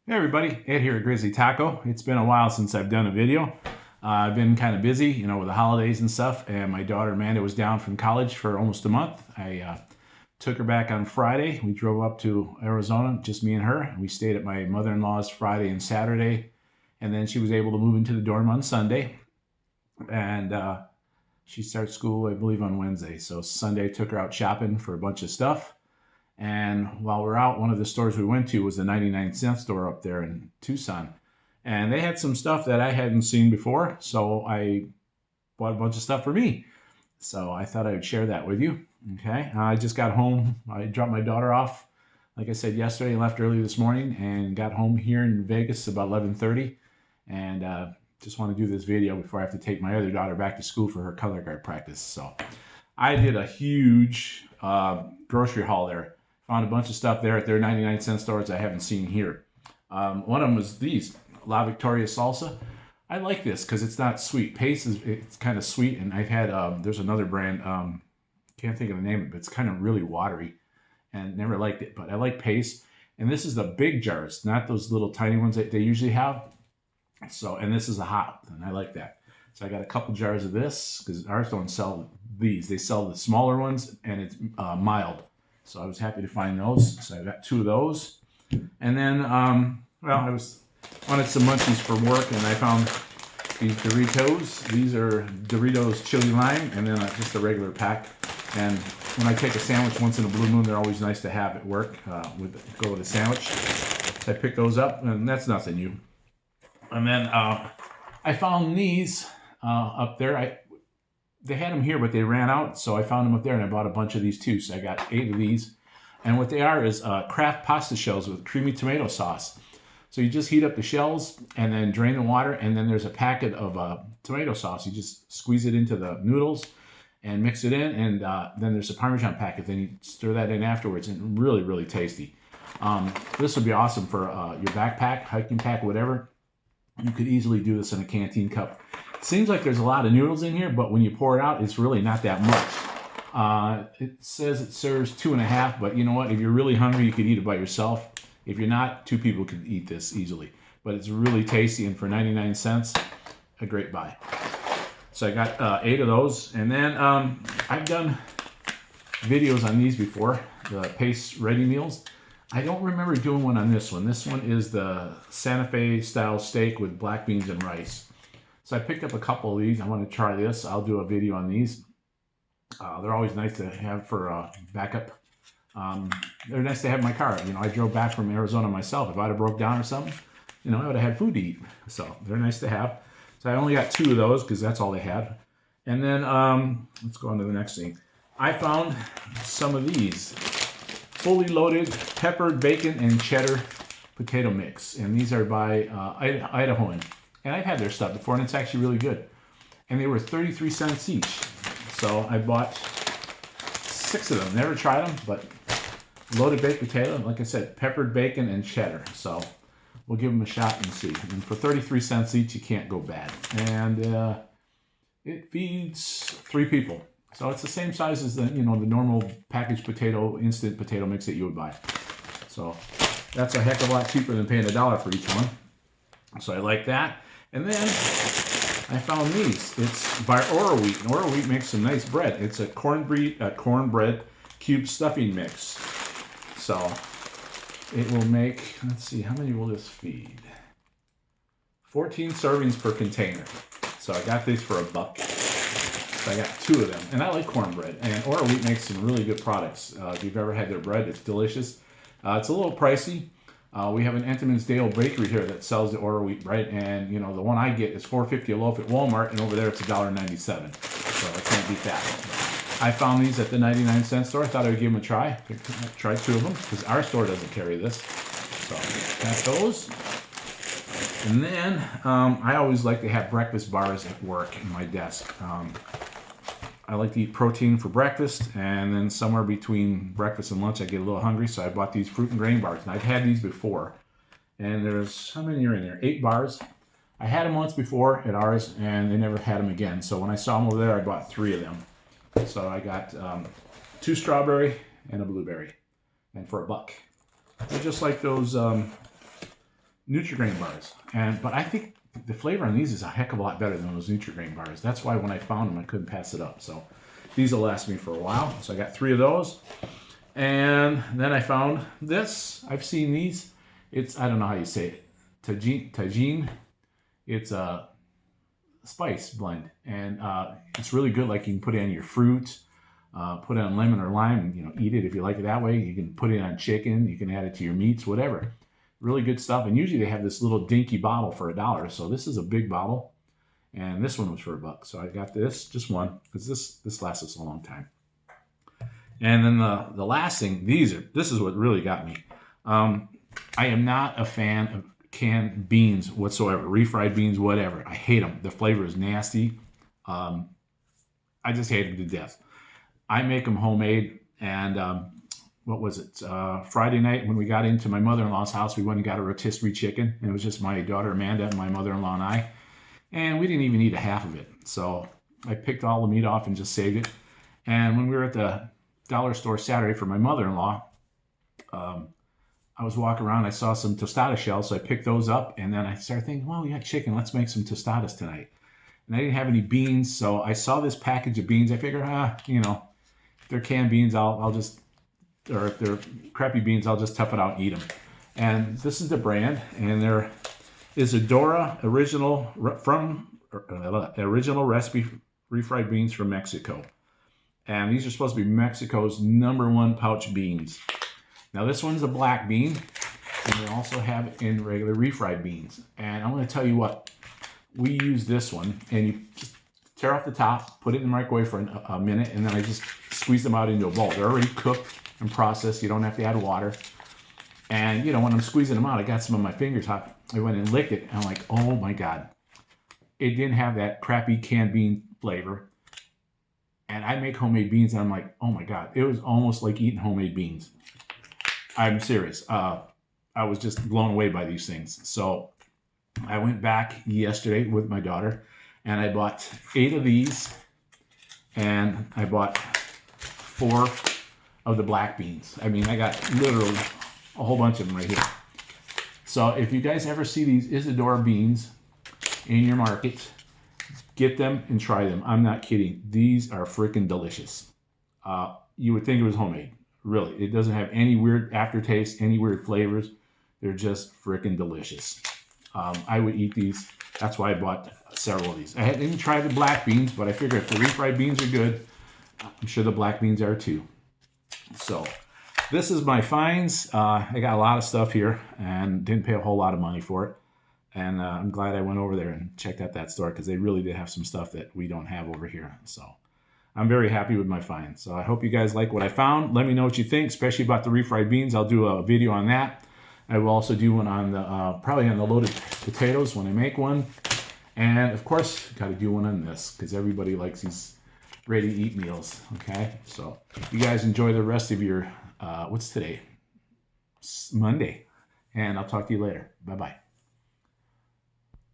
Hey everybody, Ed here at Grizzly Taco. It's been a while since I've done a video. I've been kind of busy, with the holidays and stuff, and my daughter Amanda was down from college for almost a month. I took her back on Friday. We drove up to Arizona, just me and her. We stayed at my mother-in-law's Friday and Saturday, and then she was able to move into the dorm on Sunday. And she starts school, I believe, on Wednesday. So Sunday I took her out shopping for a bunch of stuff. And while we're out, one of the stores we went to was the 99-cent store up there in Tucson. And they had some stuff that I hadn't seen before, so I bought a bunch of stuff for me. So I thought I would share that with you. Okay, I just got home. I dropped my daughter off, like I said yesterday, and left early this morning, and got home here in Vegas about 11:30. And just want to do this video before I have to take my other daughter back to school for her color guard practice. So I did a huge grocery haul there. Found a bunch of stuff there at their 99-cent stores I haven't seen here. One of them was these, Victoria Salsa. I like this because it's not sweet. Paste it's kind of sweet, and I've had, there's another brand, can't think of the name of it, but it's kind of really watery, and never liked it, but I like Paste. And this is the big jars, not those little tiny ones that they usually have. So, and this is a hot, and I like that. So I got a couple jars of this, because ours don't sell these. They sell the smaller ones, and it's mild. So I was happy to find those. So I got two of those. And then, well, I wanted some munchies for work, and I found these Cerritos. These are Doritos chili lime, and then just a regular pack. And when I take a sandwich once in a blue moon, they're always nice to have at work. Go with a sandwich. So I picked those up, and that's nothing new. And then I found these up there. They had them here, but they ran out, so I found them up there, and I bought a bunch of these too. So I got 8 of these. And what they are is Kraft pasta shells with creamy tomato sauce. So you just heat up the shells and then drain the water, and then there's a packet of tomato sauce. You just squeeze it into the noodles and mix it in, and then there's a Parmesan packet. Then you stir that in afterwards, and really, really tasty. This would be awesome for your backpack, hiking pack, whatever. You could easily do this in a canteen cup. Seems like there's a lot of noodles in here, but when you pour it out, it's really not that much. It says it serves 2.5, but you know what? If you're really hungry, you could eat it by yourself. If you're not, 2 people could eat this easily. But it's really tasty, and for 99 cents, a great buy. So I got 8 of those, and then I've done videos on these before, the Pace Ready Meals. I don't remember doing one on this one. This one is the Santa Fe style steak with black beans and rice. So I picked up a couple of these. I want to try this. I'll do a video on these. They're always nice to have for backup. They're nice to have in my car. I drove back from Arizona myself. If I'd have broke down or something, I would have had food to eat. So they're nice to have. So I only got 2 of those because that's all they had. And then let's go on to the next thing. I found some of these fully loaded peppered bacon and cheddar potato mix. And these are by Idahoan. And I've had their stuff before, and it's actually really good. And they were 33 cents each. So I bought 6 of them. Never tried them, but loaded baked potato, like I said, peppered bacon and cheddar. So we'll give them a shot and see. And for 33 cents each, you can't go bad. And it feeds 3 people. So it's the same size as the normal packaged potato, instant potato mix that you would buy. So that's a heck of a lot cheaper than paying $1 for each one. So I like that. And then I found these. It's by Oro Wheat. And Oro Wheat makes some nice bread. It's a cornbread cube stuffing mix. So it will make, let's see, how many will this feed? 14 servings per container. So I got these for $1. So I got 2 of them. And I like cornbread. And Oro Wheat makes some really good products. If you've ever had their bread, it's delicious. It's a little pricey. We have an Entenmann's Dale bakery here that sells the Oro Wheat bread, and the one I get is $4.50 a loaf at Walmart, and over there it's $1.97. So I can't beat that. I found these at the 99-cent store. I thought I would give them a try. Try 2 of them because our store doesn't carry this. So got those. And then I always like to have breakfast bars at work in my desk. I like to eat protein for breakfast, and then somewhere between breakfast and lunch I get a little hungry, so I bought these fruit and grain bars. And I've had these before, and there's, how many are in there? 8 bars. I had them once before at ours, and they never had them again. So when I saw them over there, I bought 3 of them. So I got 2 strawberry and a blueberry, and for $1. They're just like those Nutri-Grain bars. But I think the flavor on these is a heck of a lot better than those Nutri-Grain bars. That's why when I found them, I couldn't pass it up. So these will last me for a while. So I got 3 of those. And then I found this. I've seen these. It's, I don't know how you say it, tagine. It's a spice blend, and it's really good. Like, you can put it on your fruit, put it on lemon or lime, and, you know, eat it if you like it that way. You can put it on chicken. You can add it to your meats, whatever. Really good stuff. And usually they have this little dinky bottle for $1. So this is a big bottle, and this one was for $1. So I got this, just one, because this lasts us a long time. And then the last thing, this is what really got me. I am not a fan of canned beans whatsoever, refried beans, whatever. I hate them. The flavor is nasty. I just hate them to death. I make them homemade, and what was it? Friday night when we got into my mother-in-law's house, we went and got a rotisserie chicken, and it was just my daughter Amanda and my mother-in-law and I, and we didn't even eat a half of it. So I picked all the meat off and just saved it. And when we were at the dollar store Saturday for my mother-in-law, I was walking around, I saw some tostada shells, so I picked those up, and then I started thinking, well, we got chicken, let's make some tostadas tonight. And I didn't have any beans, so I saw this package of beans. I figured, you know, if they're canned beans, I'll just, or if they're crappy beans, I'll just tough it out and eat them. And this is the brand, and there is Adora original recipe refried beans from Mexico. And these are supposed to be Mexico's #1 pouch beans. Now this one's a black bean, and they also have it in regular refried beans. And I'm going to tell you what, we use this one, and you just tear off the top, put it in the microwave for a minute, and then I just squeeze them out into a bowl. They're already cooked and processed. You don't have to add water. And, you know, when I'm squeezing them out, I got some on my fingers. I went and licked it, and I'm like, oh my God. It didn't have that crappy canned bean flavor. And I make homemade beans, and I'm like, oh my God. It was almost like eating homemade beans. I'm serious. I was just blown away by these things. So I went back yesterday with my daughter, and I bought 8 of these, and I bought 4 of the black beans. I mean, I got literally a whole bunch of them right here. So if you guys ever see these Isadora beans in your market, get them and try them. I'm not kidding. These are freaking delicious. You would think it was homemade. Really, it doesn't have any weird aftertaste, any weird flavors. They're just freaking delicious. I would eat these. That's why I bought several of these. I didn't try the black beans, but I figured if the refried beans are good, I'm sure the black beans are too. So this is my finds. I got a lot of stuff here and didn't pay a whole lot of money for it. And I'm glad I went over there and checked out that store, because they really did have some stuff that we don't have over here. So I'm very happy with my find. So I hope you guys like what I found. Let me know what you think, especially about the refried beans. I'll do a video on that. I will also do one on the, probably on the loaded potatoes when I make one. And of course, got to do one on this, because everybody likes these ready-to-eat meals, okay? So you guys enjoy the rest of your, what's today? Monday. And I'll talk to you later. Bye-bye.